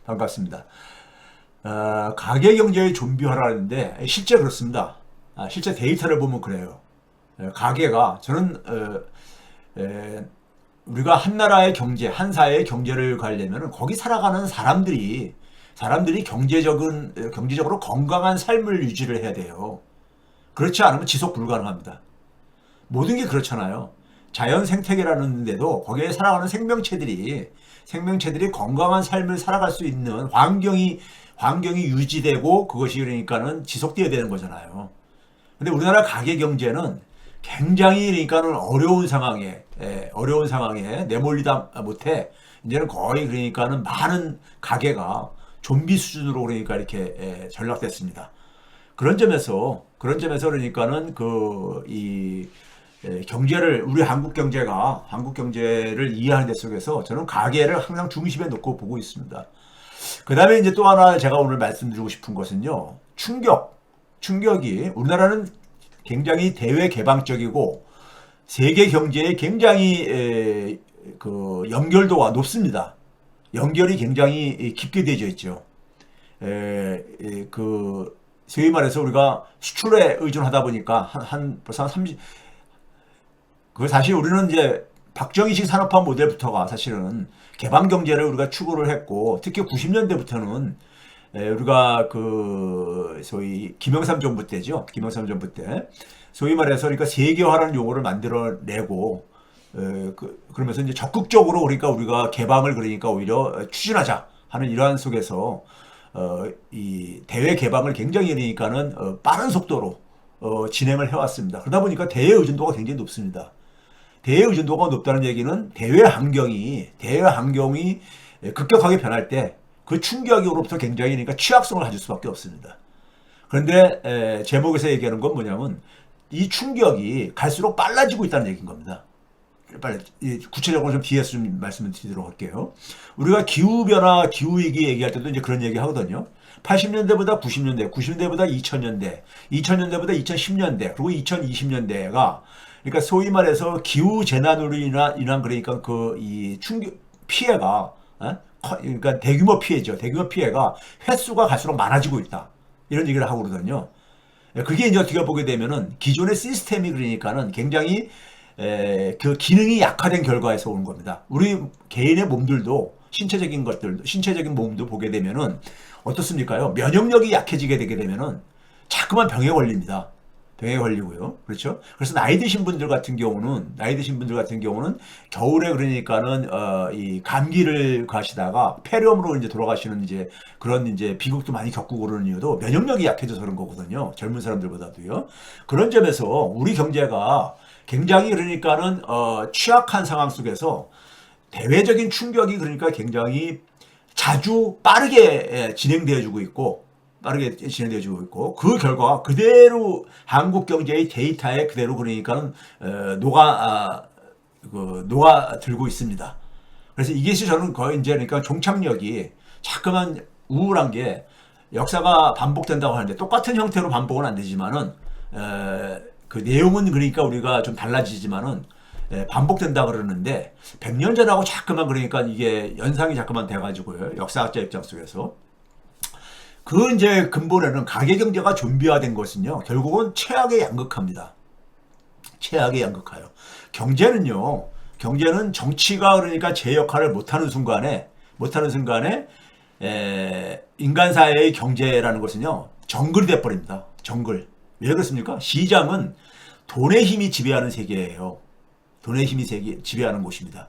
반갑습니다. 가계경제의 좀비화라는데 실제 그렇습니다. 실제 데이터를 보면 그래요. 가계가 저는 우리가 한 나라의 경제, 한 사회의 경제를 가려면 거기 살아가는 사람들이 경제적으로 건강한 삶을 유지를 해야 돼요. 그렇지 않으면 지속 불가능합니다. 모든 게 그렇잖아요. 자연 생태계라는 데도 거기에 살아가는 생명체들이 건강한 삶을 살아갈 수 있는 환경이 유지되고 그것이 그러니까는 지속되어야 되는 거잖아요. 근데 우리나라 가계 경제는 굉장히 그러니까는 어려운 상황에 내몰리다 못해 이제는 거의 그러니까는 많은 가게가 좀비 수준으로 그러니까 이렇게 전락됐습니다. 그런 점에서 그러니까는 경제를 우리 한국 경제를 이해하는 데 속에서 저는 가계를 항상 중심에 놓고 보고 있습니다. 그다음에 이제 또 하나 제가 오늘 말씀드리고 싶은 것은요. 충격이 우리나라는 굉장히 대외 개방적이고 세계 경제에 굉장히 연결도가 높습니다. 연결이 굉장히 깊게 되어 있죠. 소위 말해서 우리가 수출에 의존하다 보니까 벌써 한 30, 그 사실 우리는 이제 박정희식 산업화 모델부터가 사실은 개방 경제를 우리가 추구를 했고 특히 90년대부터는 우리가 소위 김영삼 정부 때죠. 김영삼 정부 때 소위 말해서 그러니까 세계화라는 용어를 만들어내고 그러면서 이제 적극적으로 그러니까 우리가 개방을 그러니까 오히려 추진하자 하는 이러한 속에서 이 대외 개방을 굉장히 그러니까는 빠른 속도로 진행을 해왔습니다. 그러다 보니까 대외 의존도가 굉장히 높습니다. 대외 의존도가 높다는 얘기는 대외 환경이 급격하게 변할 때 그 충격으로부터 굉장히 그러니까 취약성을 가질 수밖에 없습니다. 그런데 제목에서 얘기하는 건 뭐냐면 이 충격이 갈수록 빨라지고 있다는 얘기인 겁니다. 구체적으로 좀 뒤에서 좀 말씀을 드리도록 할게요. 우리가 기후변화, 기후위기 얘기할 때도 이제 그런 얘기 하거든요. 80년대보다 90년대, 90년대보다 2000년대, 2000년대보다 2010년대, 그리고 2020년대가 그러니까 소위 말해서 기후 재난으로 인한 그러니까 이 충격 피해가 그러니까 대규모 피해죠. 대규모 피해가 횟수가 갈수록 많아지고 있다. 이런 얘기를 하고 그러거든요. 그게 이제 어떻게 보게 되면은 기존의 시스템이 그러니까는 굉장히 그 기능이 약화된 결과에서 오는 겁니다. 우리 개인의 몸들도 신체적인 몸도 보게 되면은 어떻습니까요? 면역력이 약해지게 되게 되면은 자꾸만 병에 걸립니다. 병에 걸리고요. 그렇죠? 그래서 나이 드신 분들 같은 경우는 겨울에 그러니까는 이 감기를 가시다가 폐렴으로 이제 돌아가시는 이제 그런 이제 비극도 많이 겪고 그러는 이유도 면역력이 약해져서 그런 거거든요. 젊은 사람들보다도요. 그런 점에서 우리 경제가 굉장히 그러니까는 취약한 상황 속에서 대외적인 충격이 그러니까 굉장히 자주 빠르게 진행되어지고 있고 그 결과가 그대로 한국 경제의 데이터에 그대로 그러니까는 녹아 들고 있습니다. 그래서 이것이 저는 거의 이제 그러니까 종착역이 자꾸만 우울한 게 역사가 반복된다고 하는데 똑같은 형태로 반복은 안 되지만은 그 내용은 그러니까 우리가 좀 달라지지만은 반복된다 그러는데 100년 전하고 자꾸만 그러니까 이게 연상이 자꾸만 돼가지고요. 역사학자 입장 속에서 그 이제 근본에는 가계 경제가 좀비화된 것은요. 결국은 최악의 양극화입니다. 최악의 양극화요. 경제는 정치가 그러니까 제 역할을 못하는 순간에 인간 사회의 경제라는 것은요. 정글이 돼버립니다. 정글. 왜 그렇습니까? 시장은 돈의 힘이 지배하는 세계예요. 돈의 힘이 지배하는 곳입니다.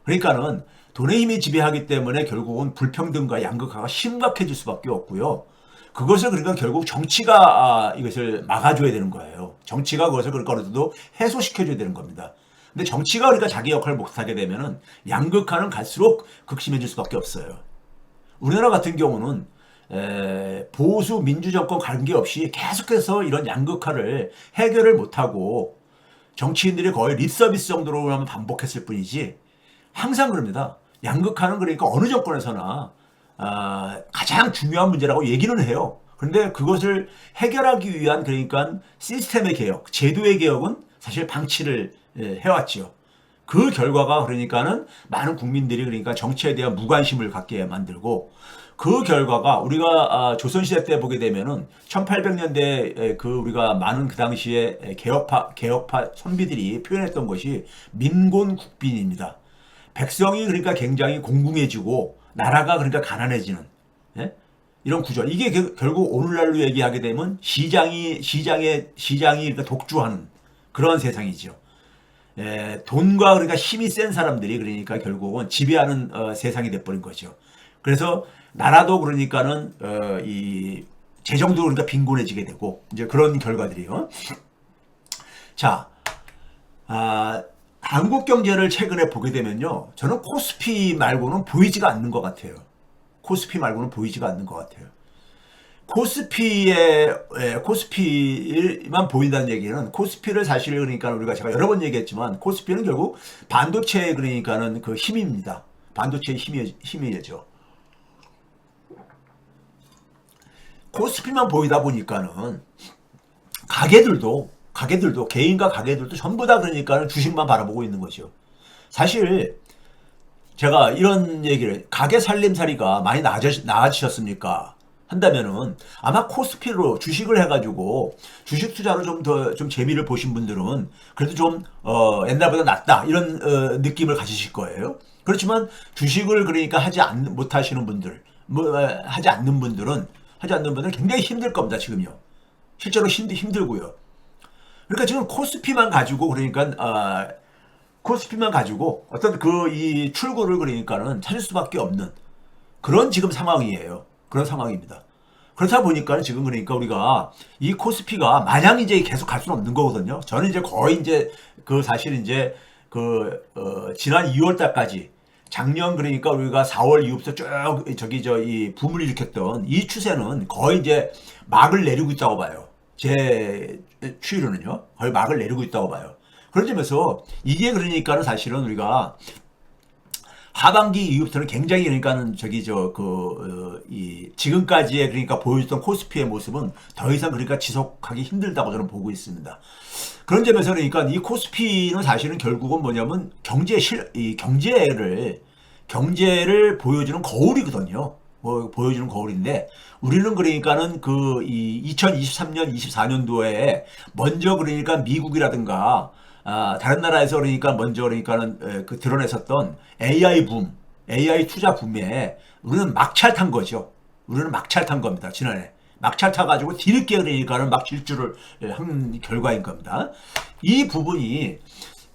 그러니까는 돈의 힘이 지배하기 때문에 결국은 불평등과 양극화가 심각해질 수밖에 없고요. 그것을 그러니까 결국 정치가 이것을 막아줘야 되는 거예요. 정치가 그것을 그러니까 어느 정도 해소시켜줘야 되는 겁니다. 근데 정치가 그러니까 자기 역할을 못하게 되면은 양극화는 갈수록 극심해질 수밖에 없어요. 우리나라 같은 경우는 보수 민주 정권 관계없이 계속해서 이런 양극화를 해결을 못하고 정치인들이 거의 립서비스 정도로만 반복했을 뿐이지 항상 그럽니다. 양극화는 그러니까 어느 정권에서나 가장 중요한 문제라고 얘기는 해요. 그런데 그것을 해결하기 위한 그러니까 시스템의 개혁, 제도의 개혁은 사실 방치를 해왔지요. 그 결과가 그러니까는 많은 국민들이 그러니까 정치에 대한 무관심을 갖게 만들고 그 결과가 우리가 조선시대 때 보게 되면은 1800년대 그 우리가 많은 그 당시에 개혁파 선비들이 표현했던 것이 민곤국빈입니다. 백성이 그러니까 굉장히 공공해지고 나라가 그러니까 가난해지는, 예? 이런 구조. 이게 결국 오늘날로 얘기하게 되면 시장이 그러니까 독주하는 그런 세상이죠. 돈과 그러니까 힘이 센 사람들이 그러니까 결국은 지배하는 세상이 돼버린 거죠. 그래서 나라도 그러니까는 이 재정도 그러니까 빈곤해지게 되고 이제 그런 결과들이요. 자, 한국 경제를 최근에 보게 되면요, 저는 코스피 말고는 보이지가 않는 것 같아요. 코스피 말고는 보이지가 않는 것 같아요. 코스피만 보인다는 얘기는, 코스피를 사실 그러니까 우리가 제가 여러 번 얘기했지만 코스피는 결국 반도체 그러니까는 그 힘입니다. 반도체의 힘이죠. 코스피만 보이다 보니까는 가게들도 개인과 가게들도 전부 다 그러니까는 주식만 바라보고 있는 거죠. 사실 제가 이런 얘기를, 가게 살림살이가 많이 나아지셨습니까? 한다면은 아마 코스피로 주식을 해가지고 주식 투자로 좀 재미를 보신 분들은 그래도 좀 옛날보다 낫다 이런 느낌을 가지실 거예요. 그렇지만 주식을 그러니까 못 하시는 분들, 하지 않는 분들은 굉장히 힘들 겁니다. 지금요. 실제로 힘들고요. 그러니까 지금 코스피만 가지고 그러니까 코스피만 가지고 어떤 이 출구를 그러니까는 찾을 수밖에 없는 그런 지금 상황이에요. 그런 상황입니다. 그렇다 보니까 지금 그러니까 우리가 이 코스피가 마냥 이제 계속 갈 수는 없는 거거든요. 저는 이제 거의 이제 사실 이제 지난 2월 달까지, 작년 그러니까 우리가 4월 이후부터 쭉 이 붐을 일으켰던 이 추세는 거의 이제 막을 내리고 있다고 봐요. 제 추이로는요. 거의 막을 내리고 있다고 봐요. 그런 점에서 이게 그러니까는 사실은 우리가 하반기 이후부터는 굉장히 그러니까는 지금까지의 그러니까 보여줬던 코스피의 모습은 더 이상 그러니까 지속하기 힘들다고 저는 보고 있습니다. 그런 점에서 그러니까 이 코스피는 사실은 결국은 뭐냐면 경제를 보여주는 거울이거든요. 보여주는 거울인데, 우리는 그러니까는 이 2023년, 24년도에 먼저 그러니까 미국이라든가 다른 나라에서 그러니까 먼저 그러니까는 드러냈었던 AI 투자 붐에 우리는 막차를 탄 거죠. 우리는 막차를 탄 겁니다. 지난해 막차를 타가지고 뒤늦게 그러니까는 막 질주를 한 결과인 겁니다. 이 부분이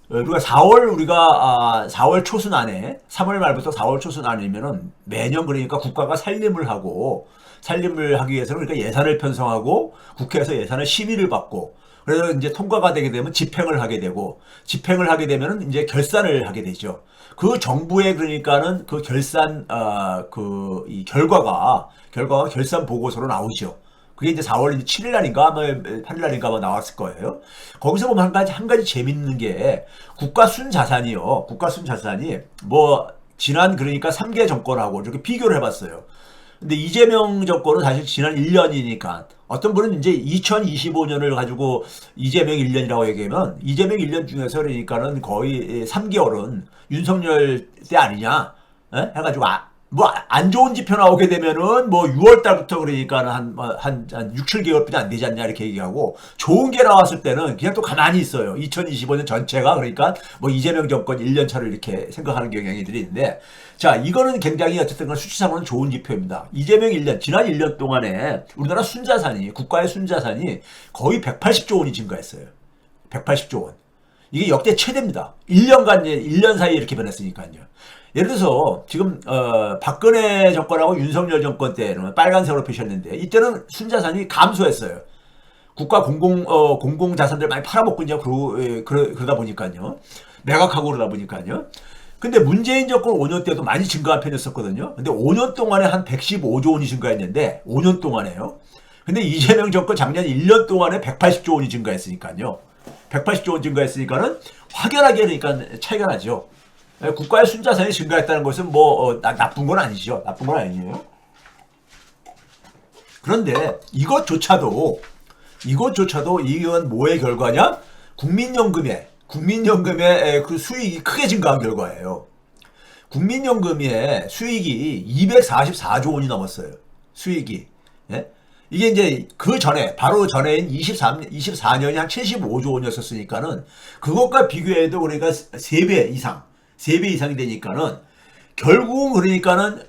우리가 4월 초순 안에, 3월 말부터 4월 초순 안이면은 매년 그러니까 국가가 살림을 하기 위해서는 그러니까 예산을 편성하고 국회에서 예산을 심의를 받고, 그래서 이제 통과가 되게 되면 집행을 하게 되면은 이제 결산을 하게 되죠. 그 정부의 그러니까는 그 결산 이 결과가 결산 보고서로 나오죠. 그게 이제 4월 7일 날인가 8일 날인가 나왔을 거예요. 거기서 보면 한 가지 재밌는 게, 국가 순자산이 지난 그러니까 3개 정권하고 이렇게 비교를 해봤어요. 근데 이재명 정권은 사실 지난 1년이니까, 어떤 분은 이제 2025년을 가지고 이재명 1년이라고 얘기하면, 이재명 1년 중에서 그러니까는 거의 3개월은 윤석열 때 아니냐, 해가지고 안 좋은 지표 나오게 되면은 6월 달부터 그러니까 한 6, 7개월뿐이 안 되지 않냐 이렇게 얘기하고, 좋은 게 나왔을 때는 그냥 또 가만히 있어요. 2025년 전체가 그러니까 이재명 정권 1년 차로 이렇게 생각하는 경향들이 있는데, 자, 이거는 굉장히 어쨌든 수치상으로는 좋은 지표입니다. 이재명 1년, 지난 1년 동안에 우리나라 국가의 순자산이 거의 180조 원이 증가했어요. 180조 원. 이게 역대 최대입니다. 1년 사이에 이렇게 변했으니까요. 예를 들어서 지금 박근혜 정권하고 윤석열 정권 때는 빨간색으로 표시했는데, 이때는 순자산이 감소했어요. 국가 공공 자산들 많이 팔아먹고 이제 그러다 보니까요. 매각하고 그러다 보니까요. 근데 문재인 정권 5년 때도 많이 증가한 편이었었거든요. 근데 5년 동안에 한 115조 원이 증가했는데, 5년 동안에요. 근데 이재명 정권 작년 1년 동안에 180조 원이 증가했으니까요. 180조 원 증가했으니까는 확연하게 그러니까 차이가 나죠. 국가의 순자산이 증가했다는 것은 나쁜 건 아니죠. 나쁜 건 아니에요. 그런데 이것조차도 이건 뭐의 결과냐? 국민연금의 그 수익이 크게 증가한 결과예요. 국민연금의 수익이 244조 원이 넘었어요. 수익이. 예? 이게 이제 그 전에, 바로 전에인 24년이 한 75조 원이었으니까는 그것과 비교해도 그러니까 3배 이상, 3배 이상이 되니까는 결국은 그러니까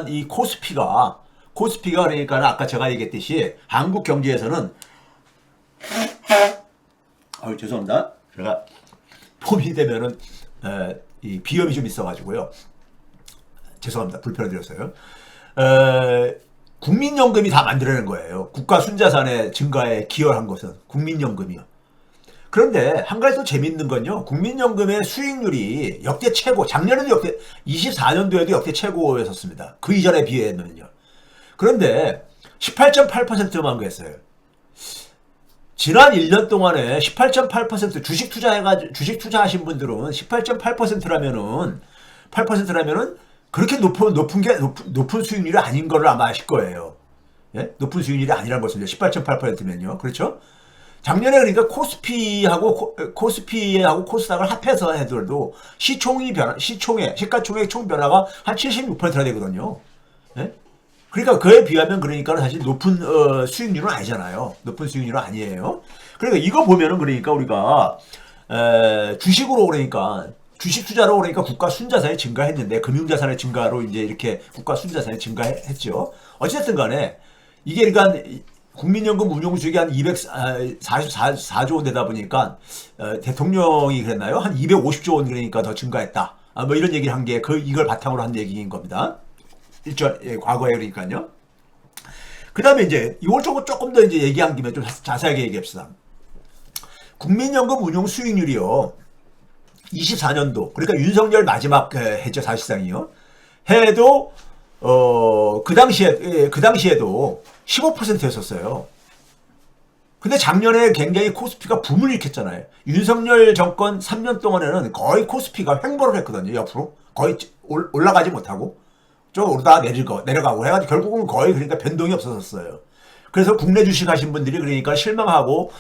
이 코스피가 그러니까 아까 제가 얘기했듯이 한국 경제에서는 죄송합니다. 제가 봄이 되면은 이 비염이 좀 있어가지고요. 죄송합니다. 불편을 드렸어요. 국민연금이 다 만들어낸 거예요. 국가 순자산의 증가에 기여한 것은 국민연금이요. 그런데 한 가지 또 재밌는 건요. 국민연금의 수익률이 역대 최고, 작년에도 24년도에도 역대 최고였었습니다. 그 이전에 비해면요. 그런데 18.8%만 그랬어요. 지난 1년 동안에 18.8% 주식 투자하신 분들은 18.8%라면은 그렇게 높은 수익률이 아닌 거를 아마 아실 거예요. 예? 높은 수익률이 아니라는 것을 18.8%면요. 그렇죠? 작년에 그러니까 코스피하고 코스닥을 합해서 해도 시가총액 총 변화가 한 76%나 되거든요. 예? 그러니까 그에 비하면 그러니까 사실 높은 수익률은 아니잖아요. 높은 수익률은 아니에요. 그러니까 이거 보면은 그러니까 우리가 주식으로 그러니까 주식 투자로 그러니까 국가 순자산이 증가했는데 금융자산의 증가로 이제 이렇게 국가 순자산이 증가했죠. 어쨌든 간에 이게 그러니까 국민연금 운용수익이 한 244조 원 되다 보니까 대통령이 그랬나요? 한 250조 원 그러니까 더 증가했다. 뭐 이런 얘기를 한 게 이걸 바탕으로 한 얘기인 겁니다. 과거에 그러니까요. 그 다음에 이제 이걸 조금 더 이제 얘기한 김에 좀 자세하게 얘기합시다. 국민연금 운용 수익률이요. 24년도 그러니까 윤석열 마지막 해죠 사실상이요. 해도 그 당시에도 15%였었어요. 근데 작년에 굉장히 코스피가 붐을 일으켰잖아요. 윤석열 정권 3년 동안에는 거의 코스피가 횡보를 했거든요. 옆으로 거의 올라가지 못하고 좀 오르다가 내려가고 해가지고 결국은 거의 그러니까 변동이 없었어요. 그래서 국내 주식 하신 분들이 그러니까 실망하고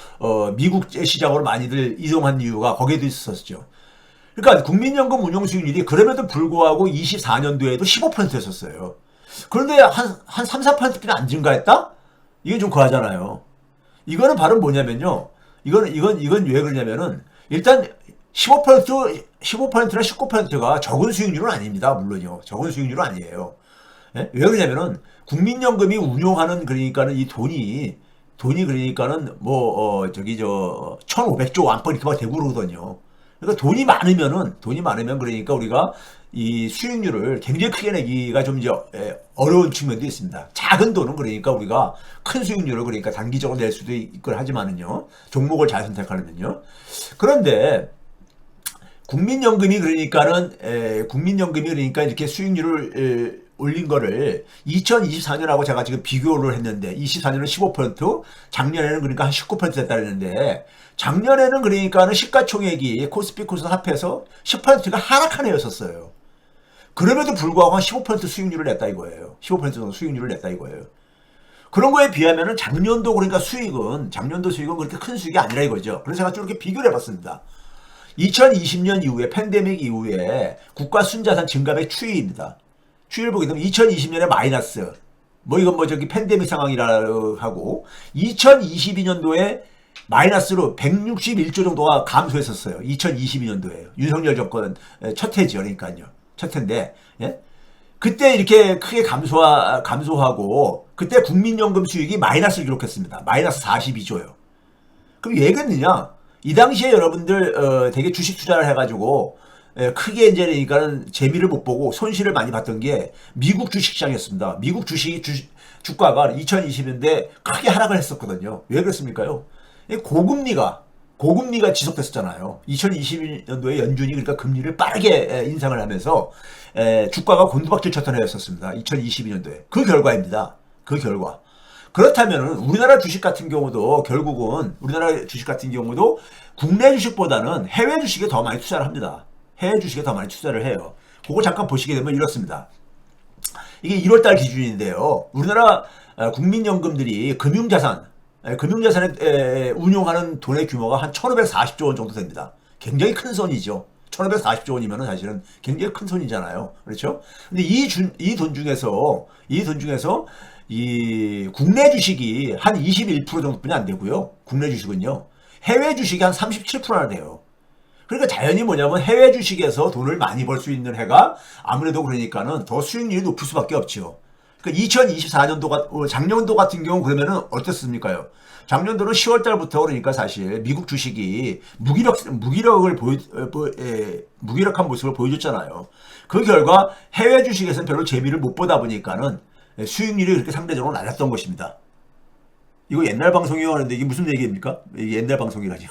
미국 시장으로 많이들 이동한 이유가 거기에도 있었죠. 그러니까 국민연금 운용 수익률이 그럼에도 불구하고 24년도에도 15%였었어요. 그런데 한 3, 4%는 안 증가했다? 이게 좀 과하잖아요. 이거는 바로 뭐냐면요. 이건 왜 그러냐면은 일단 15%나 19%가 적은 수익률은 아닙니다. 물론요. 적은 수익률은 아니에요. 예? 왜 그러냐면은 국민연금이 운용하는 그러니까는 이 돈이 그러니까는 1,500조 왕벌 이렇게 막 되고 그러거든요. 그러니까 돈이 많으면 그러니까 우리가 이 수익률을 굉장히 크게 내기가 좀 이제 어려운 측면도 있습니다. 작은 돈은 그러니까 우리가 큰 수익률을 그러니까 단기적으로 낼 수도 있걸 하지만은요. 종목을 잘 선택하려면요. 그런데 국민연금이 그러니까 이렇게 수익률을 올린 거를 2024년하고 제가 지금 비교를 했는데 24년은 15%, 작년에는 그러니까 한 19% 됐다 그랬는데 작년에는 그러니까는 시가총액이 코스피 코스닥 합해서 10%가 하락한 해였었어요. 그럼에도 불구하고 한 15% 수익률을 냈다 이거예요. 15% 정도 수익률을 냈다 이거예요. 그런 거에 비하면은 작년도 수익은 그렇게 큰 수익이 아니라 이거죠. 그래서 제가 좀 이렇게 비교를 해봤습니다. 2020년 이후에 팬데믹 이후에 국가 순자산 증감의 추이입니다. 추이를 보게 되면 2020년에 마이너스 팬데믹 상황이라 하고 2022년도에 마이너스로 161조 정도가 감소했었어요. 2022년도에 윤석열 정권 첫 해죠. 그러니까요. 첫 해인데 예? 그때 이렇게 크게 감소하고 그때 국민연금 수익이 마이너스를 기록했습니다. 마이너스 42조요. 그럼 왜 그랬느냐? 이 당시에 여러분들 되게 주식 투자를 해가지고 크게 이제 그러니까는 재미를 못 보고 손실을 많이 봤던 게 미국 주식시장이었습니다. 미국 주가가 2020년대 크게 하락을 했었거든요. 왜 그랬습니까요? 고금리가 지속됐었잖아요. 2022년도에 연준이 그러니까 금리를 빠르게 인상을 하면서 주가가 곤두박질 쳤던 해였었습니다. 2022년도에. 그 결과입니다. 그 결과. 그렇다면 우리나라 주식 같은 경우도 국내 주식보다는 해외 주식에 더 많이 투자를 합니다. 해외 주식에 더 많이 투자를 해요. 그거 잠깐 보시게 되면 이렇습니다. 이게 1월달 기준인데요. 우리나라 국민연금들이 금융자산에 운용하는 돈의 규모가 한 1,540조 원 정도 됩니다. 굉장히 큰 선이죠. 1540조 원이면은 사실은 굉장히 큰 손이잖아요. 그렇죠? 근데 이 돈 중에서, 이 국내 주식이 한 21% 정도뿐이 안 되고요. 국내 주식은요. 해외 주식이 한 37%나 돼요. 그러니까 자연히 뭐냐면 해외 주식에서 돈을 많이 벌 수 있는 해가 아무래도 그러니까는 더 수익률이 높을 수밖에 없죠. 그러니까 2024년도가, 작년도 같은 경우 그러면은 어떻습니까요? 작년도는 10월 달부터 그러니까 사실 미국 주식이 무기력한 모습을 보여줬잖아요. 그 결과 해외 주식에서는 별로 재미를 못 보다 보니까는 수익률이 그렇게 상대적으로 낮았던 것입니다. 이거 옛날 방송이요 하는데 이게 무슨 얘기입니까? 이게 옛날 방송이라뇨.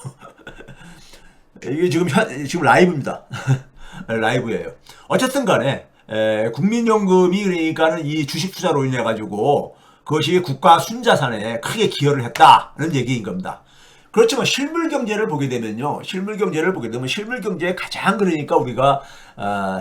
이게 지금 라이브입니다. 라이브예요. 어쨌든 간에 국민연금이 그러니까는 이 주식 투자로 인해 가지고 그것이 국가 순자산에 크게 기여를 했다는 얘기인 겁니다. 그렇지만 실물 경제를 보게 되면요. 실물 경제의 가장 그러니까 우리가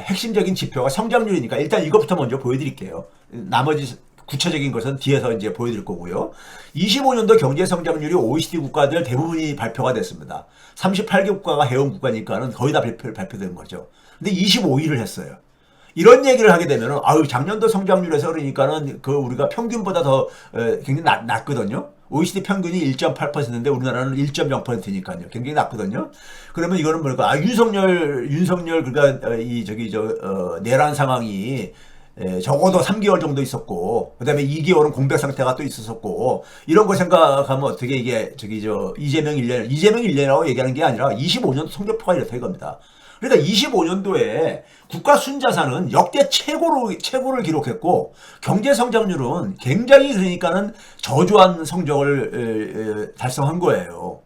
핵심적인 지표가 성장률이니까 일단 이것부터 먼저 보여드릴게요. 나머지 구체적인 것은 뒤에서 이제 보여드릴 거고요. 25년도 경제 성장률이 OECD 국가들 대부분이 발표가 됐습니다. 38개 국가가 해온 국가니까는 거의 다 발표된 거죠. 근데 25위를 했어요. 이런 얘기를 하게 되면은, 작년도 성장률에서 그러니까는 우리가 평균보다 더 굉장히 낮거든요. OECD 평균이 1.8%인데 우리나라는 1.0%니까요. 굉장히 낮거든요. 그러면 이거는 뭐랄까, 윤석열, 그러니까, 내란 상황이 적어도 3개월 정도 있었고, 그 다음에 2개월은 공백 상태가 또 있었었고, 이런 거 생각하면 어떻게 이게, 이재명 1년이라고 얘기하는 게 아니라 25년 성적표가 이렇다 이겁니다. 그러니까 25년도에 국가 순자산은 역대 최고를 기록했고, 경제 성장률은 굉장히 그러니까는 저조한 성적을 달성한 거예요.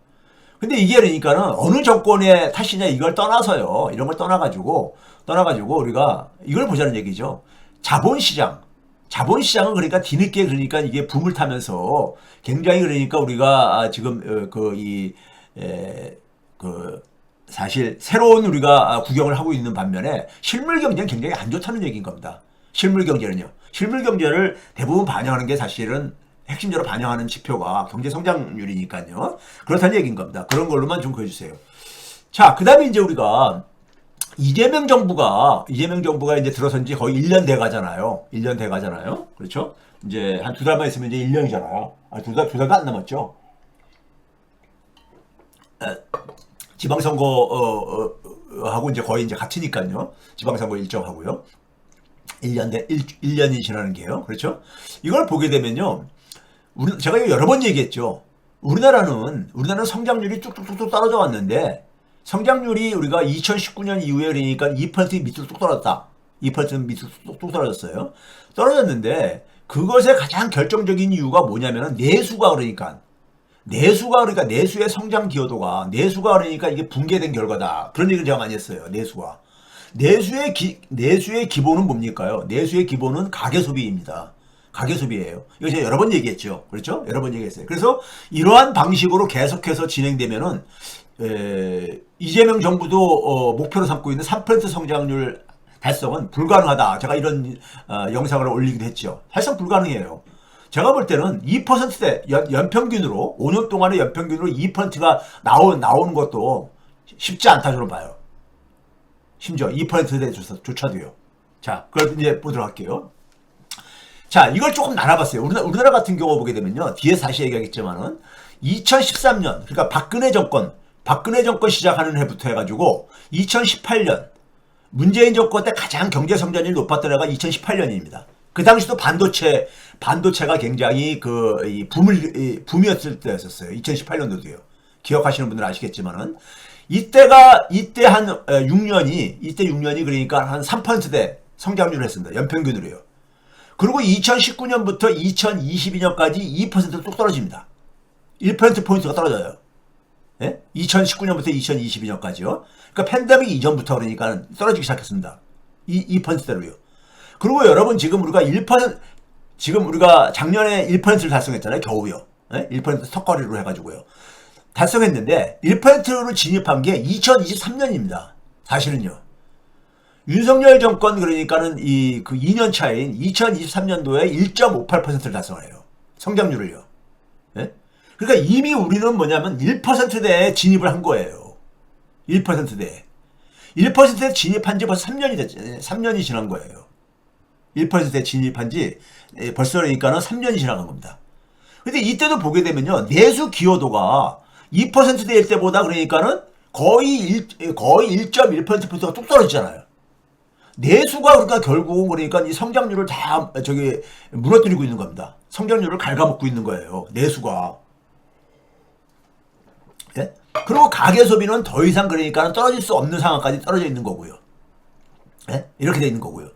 근데 이게 그러니까는 어느 정권의 탓이냐 이걸 떠나서요. 이런 걸 떠나가지고 우리가 이걸 보자는 얘기죠. 자본시장은 그러니까 뒤늦게 그러니까 이게 붐을 타면서 굉장히 그러니까 우리가 지금 사실 새로운 우리가 구경을 하고 있는 반면에 실물 경제는 굉장히 안 좋다는 얘기인 겁니다. 실물 경제를 대부분 반영하는 게 사실은 핵심적으로 반영하는 지표가 경제 성장률이니까요. 그렇다는 얘기인 겁니다. 그런 걸로만 좀 보여주세요. 자, 그 다음에 이제 우리가 이재명 정부가 이제 들어선 지 거의 1년 돼 가잖아요. 1년 돼 가잖아요. 그렇죠? 이제 한 2달만 있으면 이제 1년이잖아요. 두 달도 안 남았죠. 지방선거 하고 이제 거의 이제 같으니까요. 지방선거 일정하고요. 1년이 지나는 게요. 그렇죠? 이걸 보게 되면요. 제가 여러 번 얘기했죠. 우리나라는 성장률이 뚝뚝뚝 떨어져 왔는데 성장률이 우리가 2019년 이후에 그러니까 2% 밑으로 뚝 떨어졌다. 2% 밑으로 뚝 떨어졌어요. 떨어졌는데 그것의 가장 결정적인 이유가 뭐냐면은 내수가 그러니까 내수의 성장 기여도가 그러니까 이게 붕괴된 결과다. 그런 얘기를 제가 많이 했어요. 내수의 기본은 뭡니까요? 내수의 기본은 가계소비입니다. 가계소비예요. 이거 제가 여러 번 얘기했죠. 그렇죠? 여러 번 얘기했어요. 그래서 이러한 방식으로 계속해서 진행되면은 이재명 정부도 목표로 삼고 있는 3% 성장률 달성은 불가능하다. 제가 이런 영상을 올리기도 했죠. 사실상 불가능해요. 제가 볼 때는 2%대 연평균으로 5년 동안의 연평균으로 2%가 나오는 것도 쉽지 않다 저는 봐요. 심지어 2%대조차도요. 자, 그걸 이제 보도록 할게요. 자, 이걸 조금 나눠봤어요. 우리나라 같은 경우 보게 되면요. 뒤에 다시 얘기하겠지만은 2013년 그러니까 박근혜 정권 시작하는 해부터 해가지고 2018년 문재인 정권 때 가장 경제 성장률이 높았던 해가 2018년입니다. 그 당시도 반도체가 굉장히 붐이었을 때였었어요. 2018년도도요. 기억하시는 분들은 아시겠지만은 이때 한 6년이 그러니까 한 3%대 성장률을 했습니다. 연평균으로요. 그리고 2019년부터 2022년까지 2%로 뚝 떨어집니다. 1%포인트가 떨어져요. 예? 2019년부터 2022년까지요. 그러니까 팬데믹 이전부터 그러니까 떨어지기 시작했습니다. 2%대로요. 그리고 여러분 지금 우리가 작년에 1%를 달성했잖아요. 겨우요. 예? 1% 턱걸이로 해가지고요. 달성했는데 1%로 진입한 게 2023년입니다. 사실은요. 윤석열 정권 그러니까는 그 2년 차인 2023년도에 1.58%를 달성해요. 성장률을요. 예? 그러니까 이미 우리는 뭐냐면 1%대에 진입을 한 거예요. 1%대에. 1%에 진입한 지 벌써 3년이 됐잖아요. 3년이 지난 거예요. 1%에 진입한 지 벌써 그러니까는 3년이 지나간 겁니다. 근데 이때도 보게 되면요. 내수 기여도가 2%대일 때보다 그러니까는 거의 1.1%가 뚝 떨어지잖아요. 내수가 그러니까 결국 그러니까 이 성장률을 다 무너뜨리고 있는 겁니다. 성장률을 갉아먹고 있는 거예요. 내수가. 예? 그리고 가계 소비는 더 이상 그러니까 떨어질 수 없는 상황까지 떨어져 있는 거고요. 예? 이렇게 돼 있는 거고요.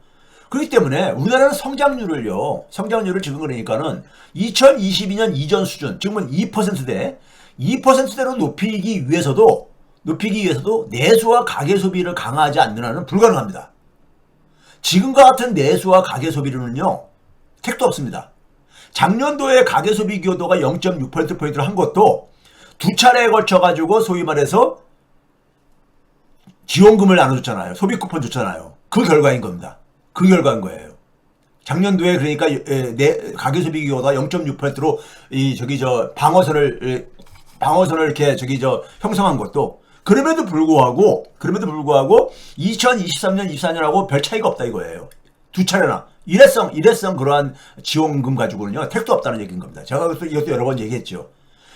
그렇기 때문에 우리나라는 성장률을 지금 그러니까는 2022년 이전 수준, 지금은 2%대로 높이기 위해서도 내수와 가계 소비를 강화하지 않는 한은 불가능합니다. 지금과 같은 내수와 가계 소비로는요, 택도 없습니다. 작년도에 가계 소비 기여도가 0.6%포인트를 한 것도 두 차례에 걸쳐가지고 소위 말해서 지원금을 나눠줬잖아요. 소비 쿠폰 줬잖아요. 그 결과인 겁니다. 그 결과인 거예요. 작년도에 그러니까 가계 소비 기여도가 0.6%로 방어선을 이렇게 형성한 것도 그럼에도 불구하고 2023년, 24년하고 별 차이가 없다 이거예요. 두 차례나 일회성 그러한 지원금 가지고는요 택도 없다는 얘기인 겁니다. 제가 이것도 여러 번 얘기했죠.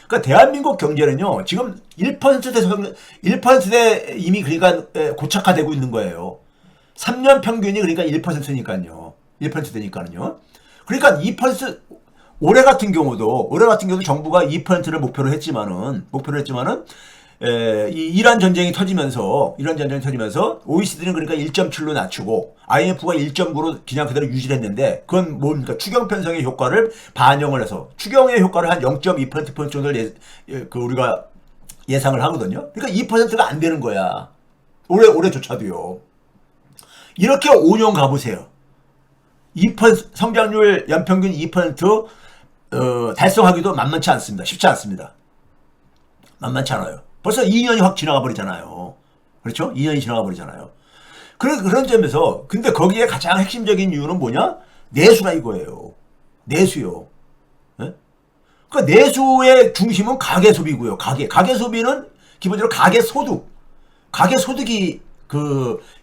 그러니까 대한민국 경제는요 지금 1%대 이미 그러니까 고착화되고 있는 거예요. 3년 평균이 그러니까 1%니까요. 1%대니까는요. 그러니까 2% 올해 같은 경우도 정부가 2%를 목표로 했지만은 이란 전쟁이 터지면서 OECD는 그러니까 1.7로 낮추고 IMF가 1.9로 그냥 그대로 유지를 했는데 그건 뭡니까? 추경 편성의 효과를 반영을 해서 추경의 효과를 한 0.2%포인트 정도를 우리가 예상을 하거든요. 그러니까 2%가 안 되는 거야. 올해조차도요. 이렇게 5년 가보세요. 2% 성장률 연평균 2% 달성하기도 만만치 않습니다. 쉽지 않습니다. 만만치 않아요. 벌써 2년이 확 지나가 버리잖아요. 그렇죠? 2년이 지나가 버리잖아요. 그런 점에서 근데 거기에 가장 핵심적인 이유는 뭐냐? 내수라 이거예요. 내수요. 네? 그러니까 내수의 중심은 가계 소비고요. 가계 소비는 기본적으로 가계 소득이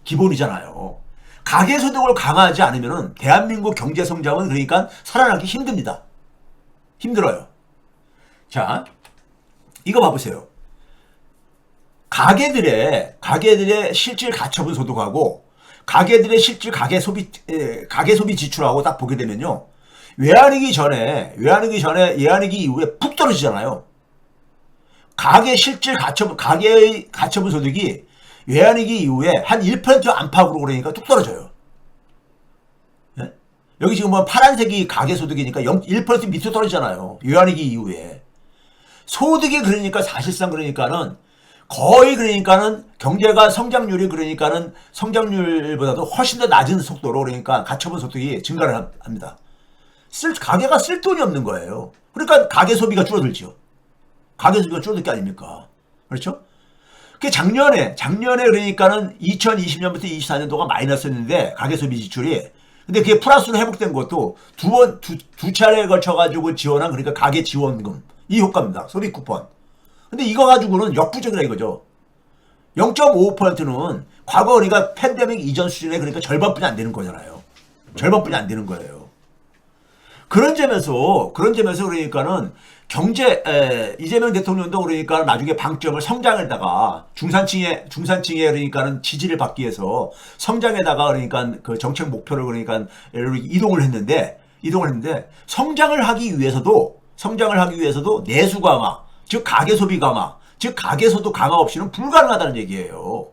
기본이잖아요. 가계 소득을 강화하지 않으면은 대한민국 경제 성장은 그러니까 살아나기 힘듭니다. 힘들어요. 자, 이거 봐보세요. 가계들의 실질 가처분 소득하고 가계들의 실질 가계 소비 지출하고 딱 보게 되면요. 외환위기 이후에 푹 떨어지잖아요. 가계 가처분 소득이 외환위기 이후에 한 1% 안팎으로 그러니까 뚝 떨어져요. 네? 여기 지금 파란색이 가계소득이니까 1% 밑으로 떨어지잖아요. 외환위기 이후에. 소득이 그러니까 사실상 그러니까는 거의 그러니까는 경제가 성장률보다도 훨씬 더 낮은 속도로 그러니까 가처분 소득이 증가를 합니다. 가계가 쓸 돈이 없는 거예요. 그러니까 가계 소비가 줄어들죠. 가계 소비가 줄어들 게 아닙니까? 그렇죠? 그 작년에 그러니까는 2020년부터 24년도가 마이너스였는데 가계 소비 지출이 근데 그게 플러스로 회복된 것도 두 차례에 걸쳐가지고 지원한 그러니까 가계 지원금 이 효과입니다. 소비 쿠폰. 근데 이거 가지고는 역부족이라 이거죠. 0.55%는 과거 그러니까 팬데믹 이전 수준에 그러니까 절반뿐이 안 되는 거잖아요. 절반뿐이 안 되는 거예요. 그런 점에서 그러니까는 이재명 대통령도 그러니까 나중에 방점을 성장에다가 중산층의 그러니까는 지지를 받기 위해서 성장에다가 그러니까 그 정책 목표를 그러니까 이동을 했는데 성장을 하기 위해서도 내수 강화, 즉 가계 소비 강화, 즉 가계 소득 강화 없이는 불가능하다는 얘기예요.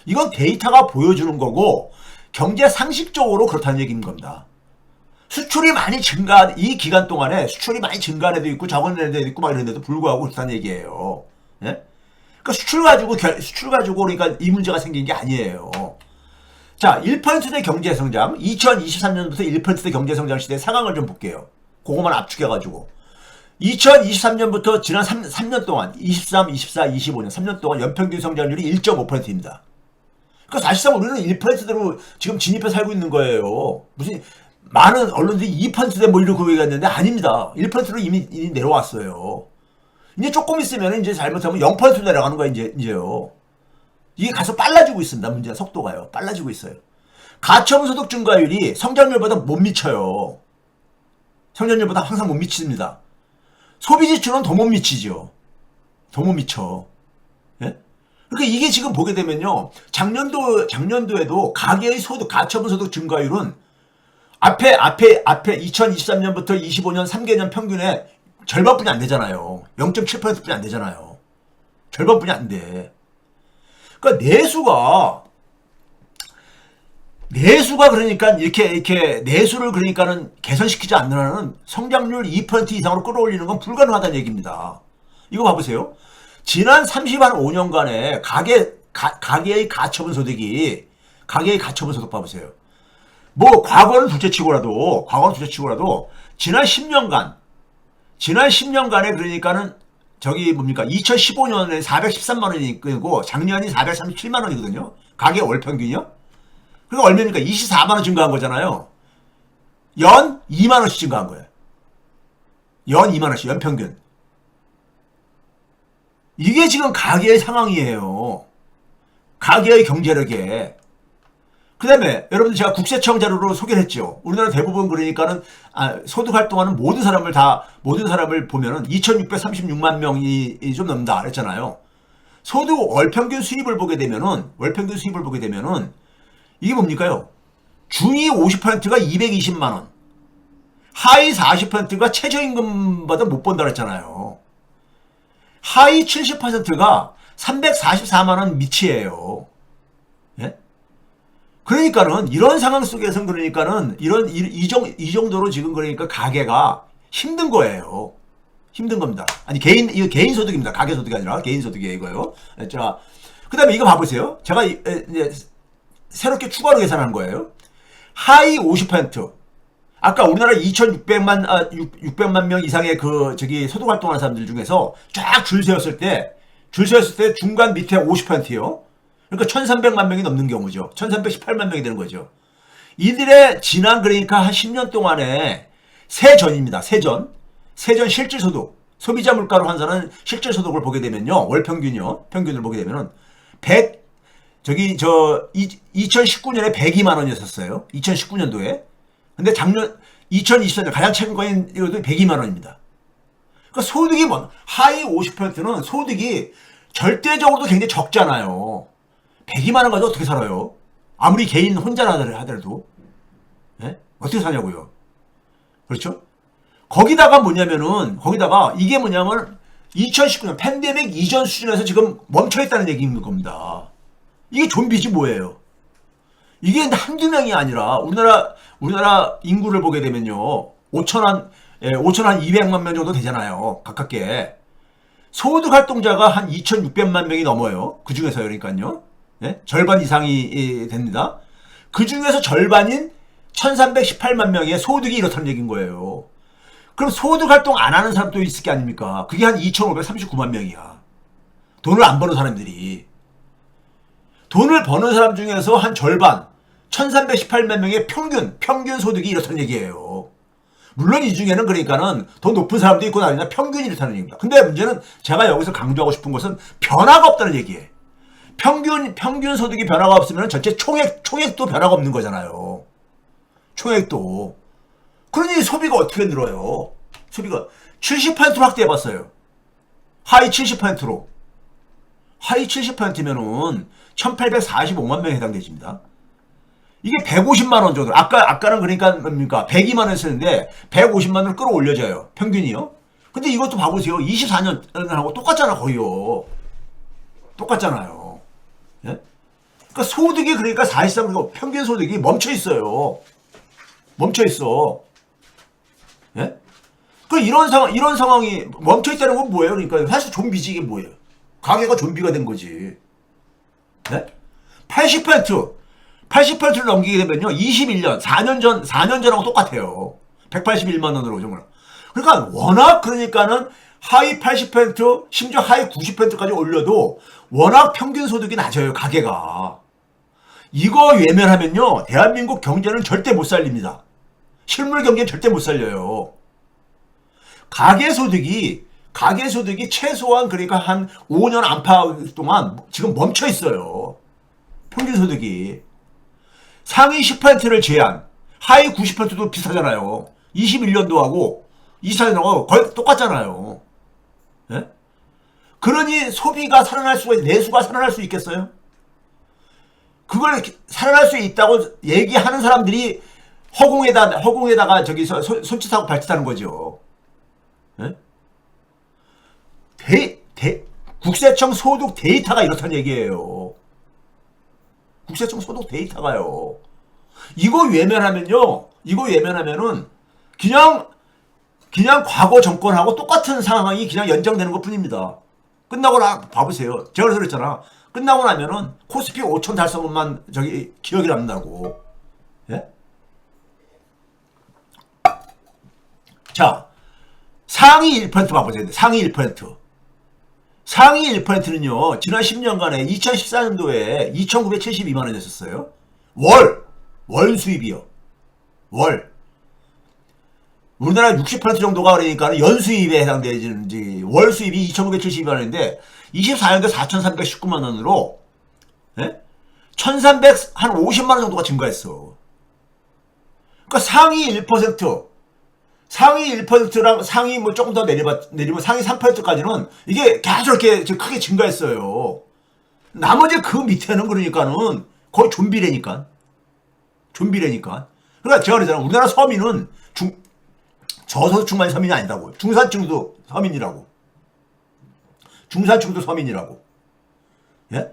이건 데이터가 보여주는 거고 경제 상식적으로 그렇다는 얘기인 겁니다. 수출이 많이 이 기간 동안에 수출이 많이 증가한 애도 있고 적은 애도 있고 막 이런데도 불구하고 그렇다는 얘기예요. 예? 그러니까 수출 가지고 그러니까 이 문제가 생긴 게 아니에요. 자, 1%대 경제 성장, 2023년부터 1%대 경제 성장 시대 상황을 좀 볼게요. 그거만 압축해가지고. 2023년부터 지난 3년 동안, 23, 24, 25년 3년 동안 연평균 성장률이 1.5%입니다. 그러니까 사실상 우리는 1%대로 지금 진입해 살고 있는 거예요. 무슨 많은 언론들이 2%대 뭐 이렇게 얘기했는데 아닙니다. 1%로 이미 내려왔어요. 이제 조금 있으면 이제 잘못하면 0%로 내려가는 거야 이제요. 이게 가서 빨라지고 있습니다. 문제가 속도가요. 빨라지고 있어요. 가처분소득 증가율이 성장률보다 못 미쳐요. 성장률보다 항상 못 미칩니다. 소비지출은 더 못 미치죠. 더 못 미쳐. 예? 그러니까 이게 지금 보게 되면요. 작년도에도 가계의 소득, 가처분소득 증가율은 앞에 2023년부터 25년 3개년 평균에 절반뿐이 안 되잖아요. 0.7%뿐이 안 되잖아요. 절반뿐이 안 돼. 그러니까 내수가 그러니까 이렇게 내수를 그러니까는 개선시키지 않는 한은 성장률 2% 이상으로 끌어올리는 건 불가능하다는 얘기입니다. 이거 봐보세요. 지난 35년간의 가계의 가처분 소득이 가계의 가처분 소득 봐보세요. 뭐 과거는 둘째치고라도 지난 10년간에 그러니까는 저기 뭡니까 2015년에 413만 원이고 작년이 437만 원이거든요. 가계 월 평균이요. 그러니까 얼마입니까? 24만 원 증가한 거잖아요. 연 2만 원씩 증가한 거예요. 연 2만 원씩 연평균. 이게 지금 가계의 상황이에요. 가계의 경제력에. 그 다음에 여러분들 제가 국세청 자료로 소개를 했죠. 우리나라 대부분 그러니까는 소득 활동하는 모든 사람을 보면은 2,636만 명이 좀 넘는다 그랬잖아요. 소득 월평균 수입을 보게 되면은 이게 뭡니까요? 중위 50%가 220만 원, 하위 40%가 최저임금보다 못 번다 그랬잖아요. 하위 70%가 344만 원 미치예요. 예? 그러니까는 이런 상황 속에서는 그러니까는 이 정도로 지금 그러니까 가계가 힘든 거예요. 힘든 겁니다. 아니 이거 개인 소득입니다. 가계 소득이 아니라 개인 소득이에요, 이거요. 자, 그다음에 이거 봐보세요. 제가 이제 새롭게 추가로 계산한 거예요. 하위 50%. 아까 우리나라 2,600만 명 이상의 소득 활동하는 사람들 중에서 쫙 줄 세웠을 때 중간 밑에 50%요. 그러니까 1,300만 명이 넘는 경우죠. 1,318만 명이 되는 거죠. 이들의 지난 그러니까 한 10년 동안에 세전입니다. 세전 실질소득. 소비자 물가로 환산하는 실질소득을 보게 되면요. 월 평균을 보게 되면은 2019년에 102만 원이었어요. 2019년도에. 근데 작년 2024년 가장 최근 거인 이것도 102만 원입니다. 그러니까 소득이 하위 50%는 소득이 절대적으로도 굉장히 적잖아요. 102만 원 가지고 어떻게 살아요? 아무리 개인 혼자 하더라도. 네? 어떻게 사냐고요. 그렇죠? 거기다가 이게 뭐냐면 2019년 팬데믹 이전 수준에서 지금 멈춰있다는 얘기인 겁니다. 이게 좀비지 뭐예요. 이게 한두 명이 아니라 우리나라 인구를 보게 되면요. 5,200만 명 정도 되잖아요. 가깝게. 소득 활동자가 한 2,600만 명이 넘어요. 그 중에서 그러니까요. 네? 절반 이상이 됩니다. 그 중에서 절반인 1,318만 명의 소득이 이렇다는 얘기인 거예요. 그럼 소득 활동 안 하는 사람도 있을 게 아닙니까? 그게 한 2,539만 명이야. 돈을 안 버는 사람들이. 돈을 버는 사람 중에서 한 절반, 1,318만 명의 평균 소득이 이렇다는 얘기예요. 물론 이 중에는 그러니까는 더 높은 사람도 있고 아니냐 평균이 이렇다는 얘기입니다. 근데 문제는 제가 여기서 강조하고 싶은 것은 변화가 없다는 얘기예요. 평균 소득이 변화가 없으면 전체 총액도 변화가 없는 거잖아요. 총액도. 그러니 소비가 어떻게 늘어요? 소비가 70%로 확대해봤어요. 하위 70%로. 하위 70%면은 1,845만 명에 해당되집니다. 이게 150만 원 정도. 아까는 그러니까 뭡니까? 102만 원 했었는데 150만 원을 끌어올려져요. 평균이요. 근데 이것도 봐보세요. 24년하고 똑같잖아, 거의요. 똑같잖아요. 예? 그러니까 소득이 그러니까 사실상 평균 소득이 멈춰 있어요. 멈춰 있어. 예? 그 이런 상황이 멈춰 있다는 건 뭐예요? 그러니까 사실 좀비지 이게 뭐예요? 가계가 좀비가 된 거지. 네? 80%를 넘기게 되면요. 21년, 4년 전하고 똑같아요. 181만 원으로 정말. 그러니까 워낙 그러니까는 하위 80%, 심지어 하위 90%까지 올려도 워낙 평균 소득이 낮아요. 가계가. 이거 외면하면요. 대한민국 경제는 절대 못 살립니다. 실물 경제는 절대 못 살려요. 가계 소득이 가계소득이 최소한 그러니까 한 5년 안팎 동안 지금 멈춰 있어요. 평균소득이. 상위 10%를 제한, 하위 90%도 비슷하잖아요. 21년도하고 24년도하고 거의 똑같잖아요. 예? 그러니 소비가 살아날 수가, 내수가 살아날 수 있겠어요? 그걸 살아날 수 있다고 얘기하는 사람들이 허공에다가 저기서 손짓하고 발짓하는 거죠. 예? 국세청 소득 데이터가 이렇다는 얘기예요. 국세청 소득 데이터가요. 이거 외면하면은 그냥 과거 정권하고 똑같은 상황이 그냥 연장되는 것 뿐입니다. 끝나고 봐보세요. 제가 그래서 그랬잖아. 끝나고 나면은 코스피 5천 달성만 저기 기억이 남는다고. 예? 자, 상위 1% 봐보세요. 상위 1%. 상위 1%는요, 지난 10년간에 2014년도에 2,972만 원이었어요. 월 수입이요. 월. 우리나라 60% 정도가 그러니까 연수입에 해당되는지, 월 수입이 2,972만 원인데, 24년도에 4,319만 원으로, 예? 1,350만 원 정도가 증가했어. 그러니까 상위 1%랑 상위 뭐 조금 더 내리면 상위 3%까지는 이게 계속 이렇게 크게 증가했어요. 나머지 그 밑에는 그러니까는 거의 좀비래니까. 그러니까 제가 그러잖아요. 우리나라 서민은 저소득층만 서민이 아니라고. 중산층도 서민이라고. 예?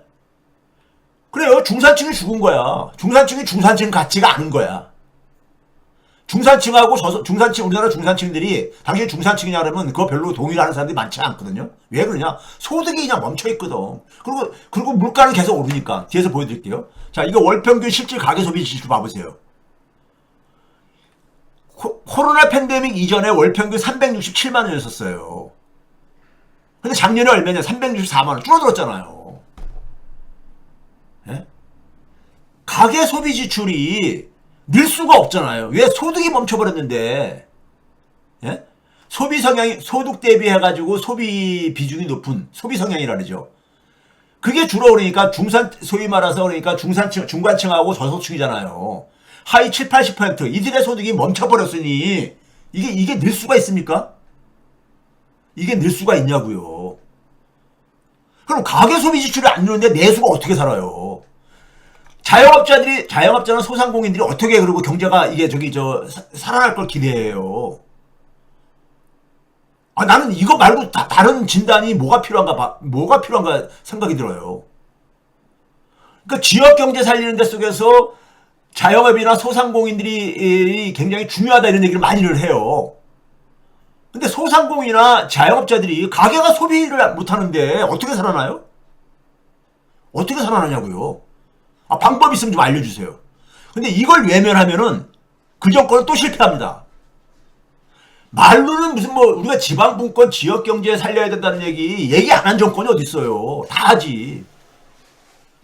그래요. 중산층이 죽은 거야. 중산층 같지가 않은 거야. 우리나라 중산층들이 당연히 중산층이냐 그러면 그거 별로 동의하는 사람들이 많지 않거든요. 왜 그러냐? 소득이 그냥 멈춰 있거든. 그리고 물가는 계속 오르니까. 뒤에서 보여드릴게요. 자, 이거 월평균 실질 가계소비 지수 봐보세요. 코로나 팬데믹 이전에 월평균 367만 원이었어요. 근데 작년에 얼마냐? 364만 원 줄어들었잖아요. 예? 가계소비 지출이 늘 수가 없잖아요. 왜? 소득이 멈춰버렸는데. 예? 소비 성향이, 소득 대비해가지고 소비 비중이 높은 소비 성향이라 그러죠. 그게 주로 그러니까 소위 말해서 그러니까 중간층하고 저소득층이잖아요. 하위 7, 80% 이들의 소득이 멈춰버렸으니 이게 늘 수가 있습니까? 이게 늘 수가 있냐고요. 그럼 가계소비 지출이 안 느는데 내수가 어떻게 살아요? 자영업자나 소상공인들이 어떻게 그리고 경제가 이게 살아날 걸 기대해요. 아, 나는 이거 말고 다른 진단이 뭐가 필요한가 생각이 들어요. 그러니까 지역 경제 살리는 데 속에서 자영업이나 소상공인들이 굉장히 중요하다 이런 얘기를 많이들 해요. 근데 소상공인이나 자영업자들이 가게가 소비를 못하는데 어떻게 살아나요? 어떻게 살아나냐고요. 아, 방법 있으면 좀 알려주세요. 근데 이걸 외면하면은 그 정권은 또 실패합니다. 말로는 무슨 우리가 지방분권 지역경제 살려야 된다는 얘기 안 한 정권이 어딨어요. 다 하지.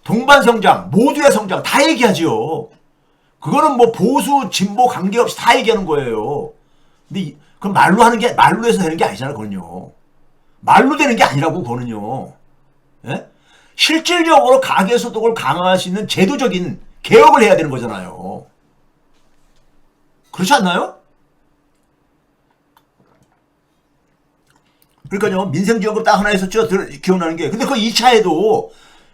동반성장, 모두의 성장 다 얘기하지요. 그거는 보수, 진보 관계없이 다 얘기하는 거예요. 근데 그럼 말로 해서 되는 게 아니잖아요, 그건요. 말로 되는 게 아니라고, 그거는요. 예? 실질적으로 가계소득을 강화할 수 있는 제도적인 개혁을 해야 되는 거잖아요. 그렇지 않나요? 그러니까요, 민생지원금 딱 하나 있었죠? 기억나는 게. 근데 그 2차에도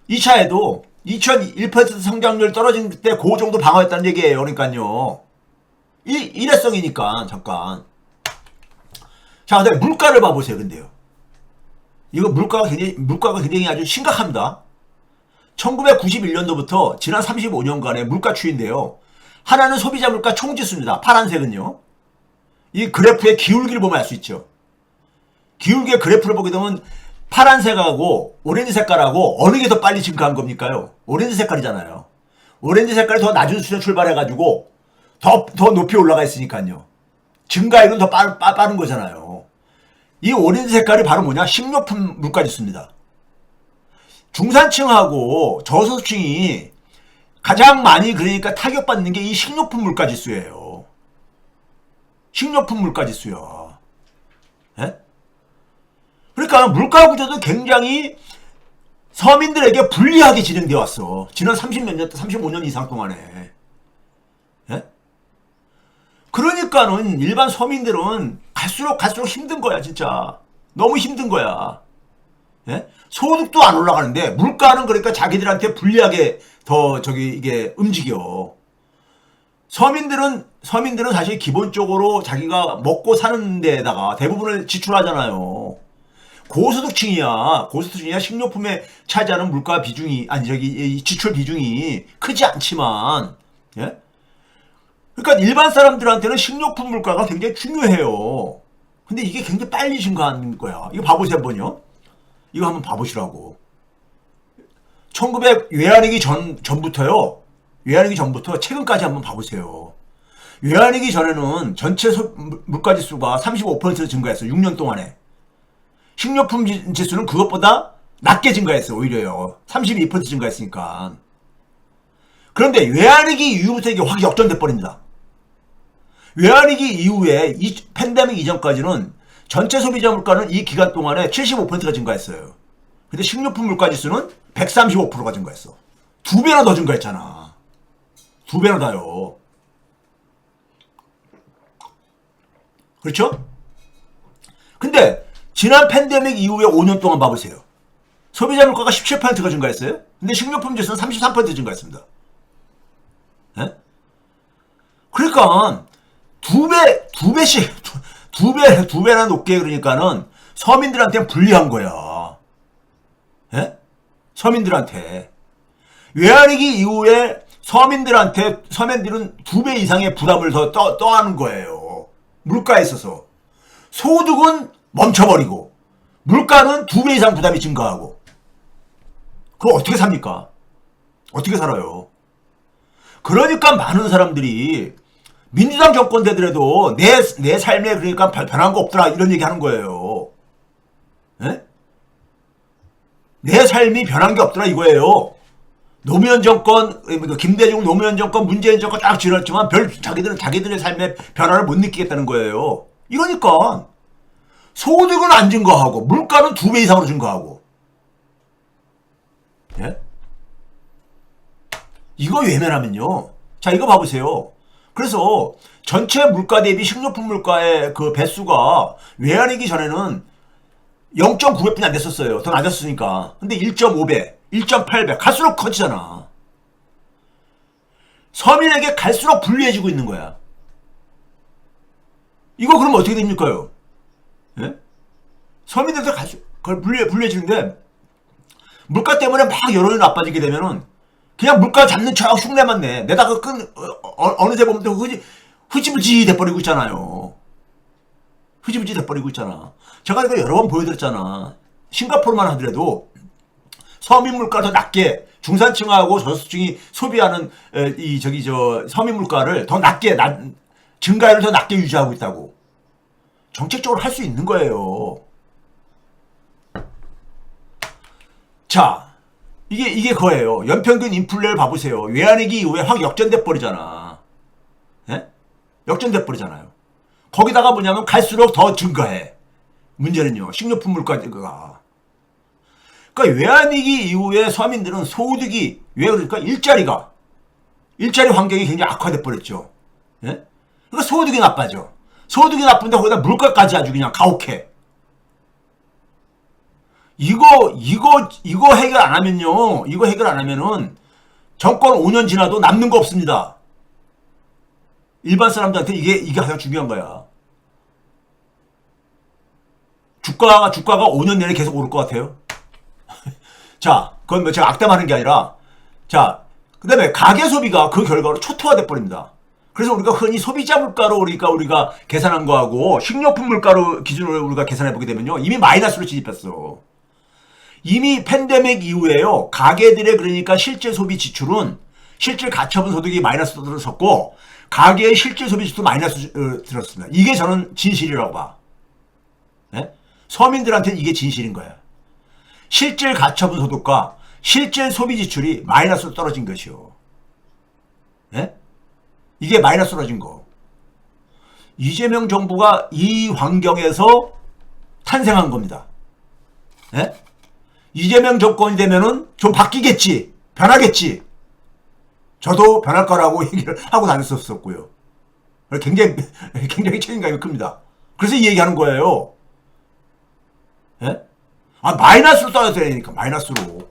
2001% 성장률 떨어진 때 그 정도 방어했다는 얘기예요. 그러니까요. 일회성이니까, 잠깐. 자, 근데 물가를 봐보세요, 근데요. 이거 물가가 굉장히 아주 심각합니다. 1991년도부터 지난 35년간의 물가 추이인데요. 하나는 소비자 물가 총지수입니다. 파란색은요. 이 그래프의 기울기를 보면 알 수 있죠. 기울기의 그래프를 보게 되면 파란색하고 오렌지 색깔하고 어느 게 더 빨리 증가한 겁니까요? 오렌지 색깔이잖아요. 오렌지 색깔이 더 낮은 수준에 출발해가지고 더 높이 올라가 있으니까요. 증가율은 더 빠른 거잖아요. 이 오렌지 색깔이 바로 뭐냐? 식료품 물가지수입니다. 중산층하고 저소득층이 가장 많이 그러니까 타격받는 게 이 식료품 물가지수예요. 식료품 물가지수요. 예? 그러니까 물가 구조도 굉장히 서민들에게 불리하게 진행되어 왔어. 지난 30몇 년, 35년 이상 동안에. 예? 그러니까는 일반 서민들은 갈수록 힘든 거야, 진짜. 너무 힘든 거야. 예? 소득도 안 올라가는데 물가는 그러니까 자기들한테 불리하게 더 이게 움직여. 서민들은 사실 기본적으로 자기가 먹고 사는 데다가 대부분을 지출하잖아요. 고소득층이야 식료품에 차지하는 물가 비중이, 이 지출 비중이 크지 않지만, 예? 그러니까 일반 사람들한테는 식료품 물가가 굉장히 중요해요. 근데 이게 굉장히 빨리 증가하는 거야. 이거 봐보세요, 한번요. 이거 한번 봐보시라고. 1900 외환위기 전부터 최근까지 한번 봐보세요. 외환위기 전에는 전체 물가지수가 35% 증가했어요. 6년 동안에. 식료품 지수는 그것보다 낮게 증가했어요. 오히려요. 32% 증가했으니까. 그런데 외환위기 이후부터 이게 확 역전돼 버립니다. 외환위기 이후에 이 팬데믹 이전까지는 전체 소비자 물가는 이 기간 동안에 75%가 증가했어요. 근데 식료품 물가 지수는 135%가 증가했어. 2배나 더 증가했잖아. 2배나 다요. 그렇죠? 근데 지난 팬데믹 이후에 5년 동안 봐보세요. 소비자 물가가 17%가 증가했어요. 근데 식료품 지수는 33% 증가했습니다. 네? 그러니까 두 배나 높게 그러니까는 서민들한테는 불리한 거야. 예? 서민들한테. 외환위기 이후에 서민들은 2배 이상의 부담을 더 떠하는 거예요. 물가에 있어서. 소득은 멈춰버리고 물가는 2배 이상 부담이 증가하고. 그럼 어떻게 삽니까? 어떻게 살아요? 그러니까 많은 사람들이 민주당 정권 되더라도 내 삶에 그러니까 변한 거 없더라 이런 얘기 하는 거예요. 예? 내 삶이 변한 게 없더라 이거예요. 노무현 정권, 김대중 노무현 정권, 문재인 정권 쫙 지났지만 자기들의 삶의 변화를 못 느끼겠다는 거예요. 이러니까 소득은 안 증가하고 물가는 2배 이상으로 증가하고. 예? 이거 외면하면요. 자, 이거 봐보세요. 그래서 전체 물가 대비 식료품 물가의 그 배수가 외환위기 전에는 0.9배뿐이 안 됐었어요. 더 낮았으니까. 근데 1.5배, 1.8배 갈수록 커지잖아. 서민에게 갈수록 불리해지고 있는 거야. 이거 그러면 어떻게 됩니까요? 예? 서민들도 갈수록 불리해지는데 물가 때문에 막 여론이 나빠지게 되면은 그냥 물가 잡는 척 흉내만 내. 내다가 어느새 보면 또 흐지부지 돼버리고 있잖아요. 흐지부지 돼버리고 있잖아. 제가 이거 여러 번 보여드렸잖아. 싱가포르만 하더라도 서민 물가 더 낮게 중산층하고 저소득층이 소비하는 서민 물가를 더 낮게 증가율을 더 낮게 유지하고 있다고. 정책적으로 할 수 있는 거예요. 자. 이게 거예요. 연평균 인플레를 봐보세요. 외환위기 이후에 확 역전돼 버리잖아. 예? 역전돼 버리잖아요. 거기다가 뭐냐면 갈수록 더 증가해. 문제는요. 식료품 물가가. 그러니까 외환위기 이후에 서민들은 소득이 왜 그러니까 일자리 환경이 굉장히 악화돼 버렸죠. 예? 그러니까 소득이 나빠져. 소득이 나쁜데 거기다 물가까지 아주 그냥 가혹해. 이거 해결 안 하면요. 이거 해결 안 하면은 정권 5년 지나도 남는 거 없습니다. 일반 사람들한테 이게 가장 중요한 거야. 주가가 5년 내내 계속 오를 것 같아요. 자, 그건 뭐 제가 악담하는 게 아니라, 자, 그 다음에 가계 소비가 그 결과로 초토화돼 버립니다. 그래서 우리가 흔히 소비자 물가로 우리가 계산한 거하고 식료품 물가로 기준으로 우리가 계산해 보게 되면요. 이미 마이너스로 진입했어. 이미 팬데믹 이후에요. 가계들의 그러니까 실제 소비 지출은 실질 가처분 소득이 마이너스로 들어섰고 가계의 실질 소비 지출도 마이너스 들었습니다. 이게 저는 진실이라고 봐. 네? 서민들한테는 이게 진실인 거야. 실질 가처분 소득과 실질 소비 지출이 마이너스로 떨어진 것이요. 네? 이게 마이너스로 떨어진 거. 이재명 정부가 이 환경에서 탄생한 겁니다. 예? 이재명 정권이 되면은 좀 바뀌겠지. 변하겠지. 저도 변할 거라고 얘기를 하고 다녔었고요. 굉장히 책임감이 큽니다. 그래서 이 얘기하는 거예요. 예? 아, 마이너스로 써야 되니까, 마이너스로.